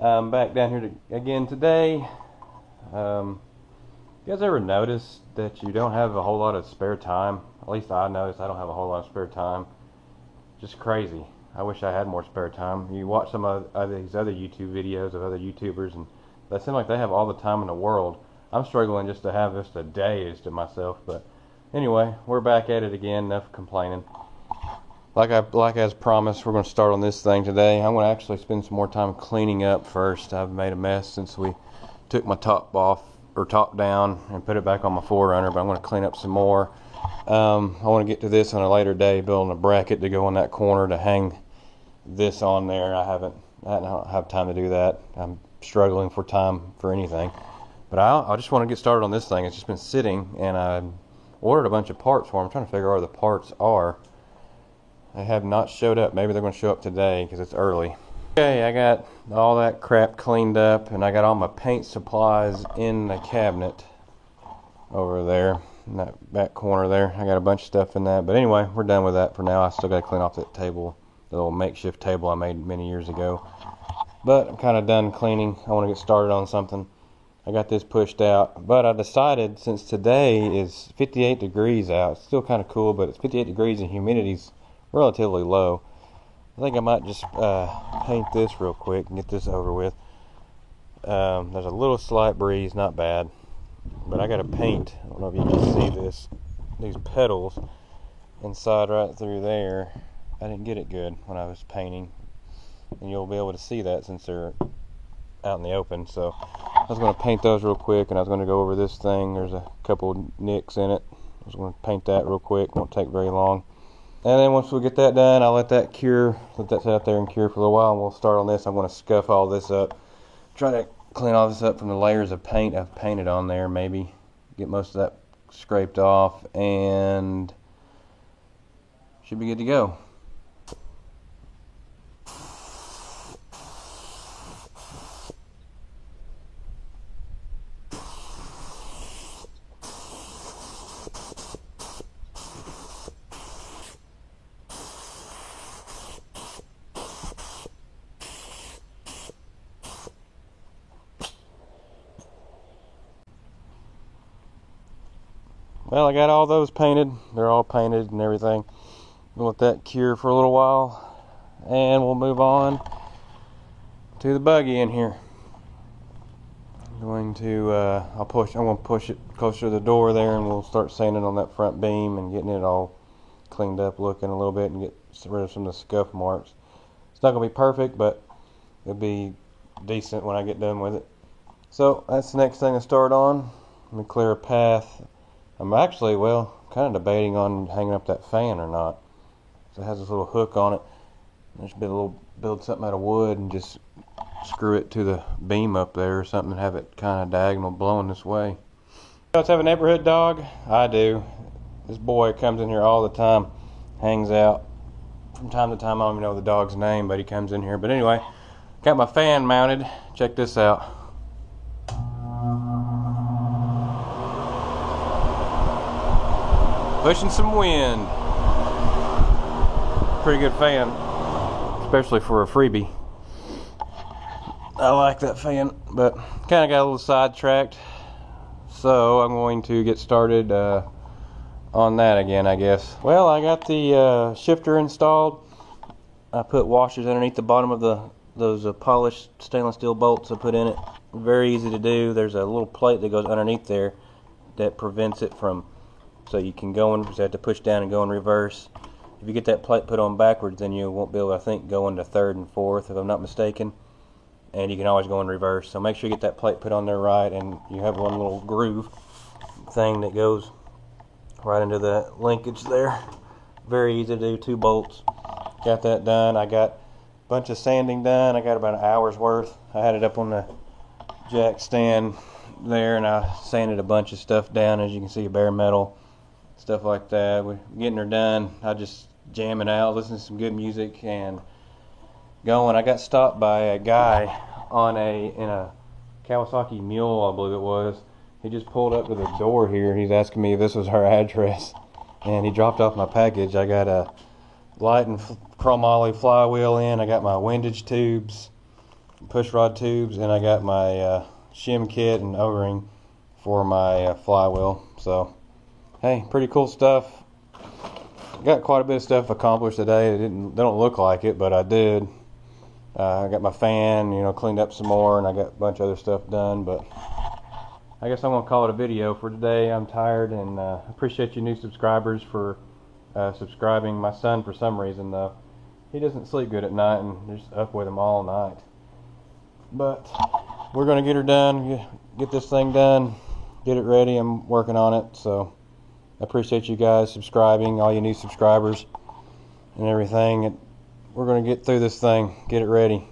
I'm back down here again today. You guys ever notice that you don't have a whole lot of spare time? At least I noticed I don't have a whole lot of spare time. Just crazy. I wish I had more spare time. You watch some of these other YouTube videos of other YouTubers, and they seem like they have all the time in the world. I'm struggling just to have just a day to myself. But anyway, we're back at it again. Enough complaining. Like as promised, we're going to start on this thing today. I'm going to actually spend some more time cleaning up first. I've made a mess since we took my top off, or top down, and put it back on my 4Runner, but I'm going to clean up some more. I want to get to this on a later day, building a bracket to go in that corner to hang this on there. I don't have time to do that. I'm struggling for time for anything. But I just want to get started on this thing. It's just been sitting, and I ordered a bunch of parts for them. I'm trying to figure out where the parts are. They have not showed up. Maybe they're going to show up today because it's early. Okay, I got all that crap cleaned up, and I got all my paint supplies in the cabinet over there in that back corner there. I got a bunch of stuff in that. But anyway, we're done with that for now. I still got to clean off that table, the little makeshift table I made many years ago. But I'm kind of done cleaning. I want to get started on something. I got this pushed out, but I decided, since today is 58 degrees out, it's still kind of cool, but it's 58 degrees and humidity's relatively low. I think I might just paint this real quick and get this over with. There's a little slight breeze, not bad, but I got to paint. I don't know if you can see this. These petals inside right through there, I didn't get it good when I was painting, and you'll be able to see that since they're out in the open. So I was going to paint those real quick, and I was going to go over this thing. There's a couple nicks in it. I was going to paint that real quick. Won't take very long. And then once we get that done, I'll let that cure, let that sit out there and cure for a little while, and we'll start on this. I'm going to scuff all this up, try to clean all this up from the layers of paint I've painted on there, maybe get most of that scraped off, and should be good to go. Well, I got all those painted. They're all painted and everything. We'll let that cure for a little while, and we'll move on to the buggy in here. I'm going to push it closer to the door there, and we'll start sanding on that front beam and getting it all cleaned up looking a little bit, and get rid of some of the scuff marks. It's not going to be perfect, but it'll be decent when I get done with it. So that's the next thing to start on. Let me clear a path. I'm actually, kind of debating on hanging up that fan or not. So it has this little hook on it. There should be build something out of wood and just screw it to the beam up there or something and have it kind of diagonal blowing this way. Let's have a neighborhood dog. I do. This boy comes in here all the time, hangs out. From time to time, I don't even know the dog's name, but he comes in here. But anyway, got my fan mounted. Check this out. Pushing some wind. Pretty good fan, especially for a freebie. I like that fan, but kind of got a little sidetracked. So I'm going to get started on that again, I guess. Well, I got the shifter installed. I put washers underneath the bottom of those polished stainless steel bolts I put in it. Very easy to do. There's a little plate that goes underneath there that prevents it from, so you can go in, you have to push down and go in reverse. If you get that plate put on backwards, then you won't be able to, I think, go into third and fourth, if I'm not mistaken. And you can always go in reverse. So make sure you get that plate put on there right, and you have one little groove thing that goes right into the linkage there. Very easy to do, 2 bolts. Got that done. I got a bunch of sanding done. I got about an hour's worth. I had it up on the jack stand there, and I sanded a bunch of stuff down, as you can see, bare metal, stuff like that. We're getting her done. I just jamming out, listening to some good music and going. I got stopped by a guy in a Kawasaki Mule, I believe it was. He just pulled up to the door here. He's asking me if this was her address, and he dropped off my package. I got a light and chromoly flywheel in. I got my windage tubes, push rod tubes, and I got my shim kit and O-ring for my flywheel. So hey, pretty cool stuff. Got quite a bit of stuff accomplished today. They don't look like it, but I did. I got my fan, cleaned up some more, and I got a bunch of other stuff done. But I guess I'm gonna call it a video for today. I'm tired, and appreciate you new subscribers for subscribing. My son, for some reason though, he doesn't sleep good at night, and just up with him all night. But we're gonna get her done, get this thing done, get it ready. I'm working on it, so I appreciate you guys subscribing, all you new subscribers and everything. We're gonna get through this thing, get it ready.